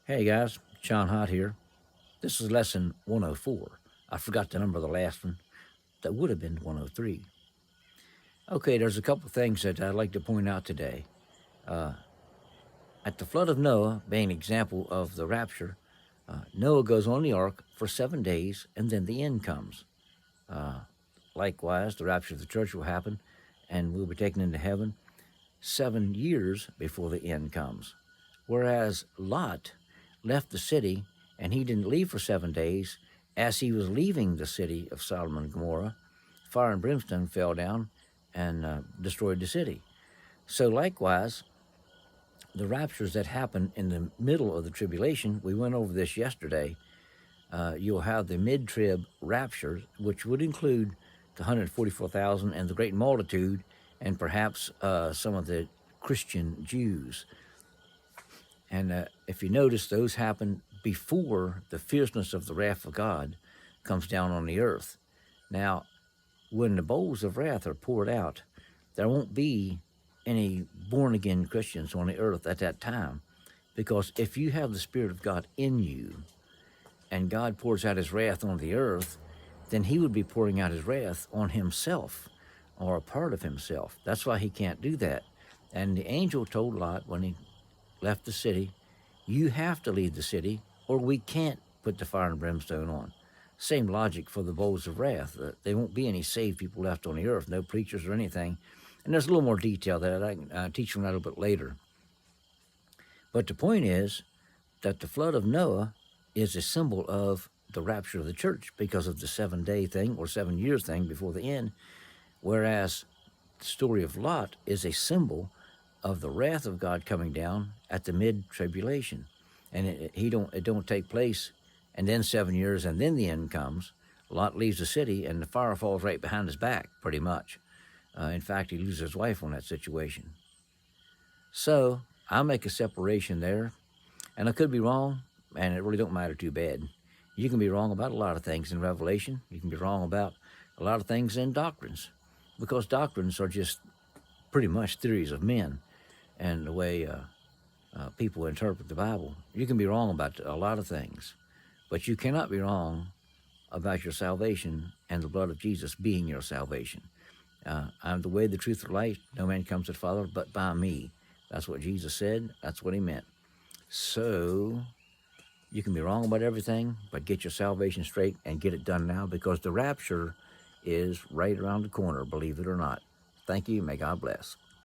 Hey guys, John Hott here. This is lesson 104. I forgot the number of the last one. That would have been 103. Okay, there's a couple things that I'd like to point out today. At the flood of Noah, being an example of the rapture, Noah goes on the ark for 7 days and then the end comes. Likewise, the rapture of the church will happen and we'll be taken into heaven 7 years before the end comes. Whereas Lot left the city and he didn't leave for 7 days. As he was leaving the city of Sodom and Gomorrah, fire and brimstone fell down and destroyed the city. So likewise, the raptures that happen in the middle of the tribulation, we went over this yesterday, you'll have the mid-trib raptures, which would include the 144,000 and the great multitude, and perhaps some of the Christian Jews. And if you notice, those happen before the fierceness of the wrath of God comes down on the earth. Now, when the bowls of wrath are poured out, there won't be any born-again Christians on the earth at that time. Because if you have the Spirit of God in you, and God pours out his wrath on the earth, then he would be pouring out his wrath on himself, or a part of himself. That's why he can't do that. And the angel told Lot when he left the city, you have to leave the city or we can't put the fire and brimstone on. Same logic for the bowls of wrath. There won't be any saved people left on the earth, no preachers or anything. And there's a little more detail that I can teach on that a little bit later. But the point is that the flood of Noah is a symbol of the rapture of the church because of the 7-day thing or 7 years thing before the end, whereas the story of Lot is a symbol of the wrath of God coming down at the mid-tribulation. And it don't take place and then 7 years and then the end comes. Lot leaves the city and the fire falls right behind his back, pretty much. In fact, he loses his wife on that situation. So I'll make a separation there, and I could be wrong, and it really don't matter too bad. You can be wrong about a lot of things in Revelation. You can be wrong about a lot of things in doctrines, because doctrines are just pretty much theories of men and the way people interpret the Bible. You can be wrong about a lot of things, but you cannot be wrong about your salvation and the blood of Jesus being your salvation. I'm the way, the truth, and the life. No man comes to the Father but by me. That's what Jesus said. That's what he meant. So you can be wrong about everything, but get your salvation straight and get it done now, because the rapture is right around the corner, believe it or not. Thank you. May God bless.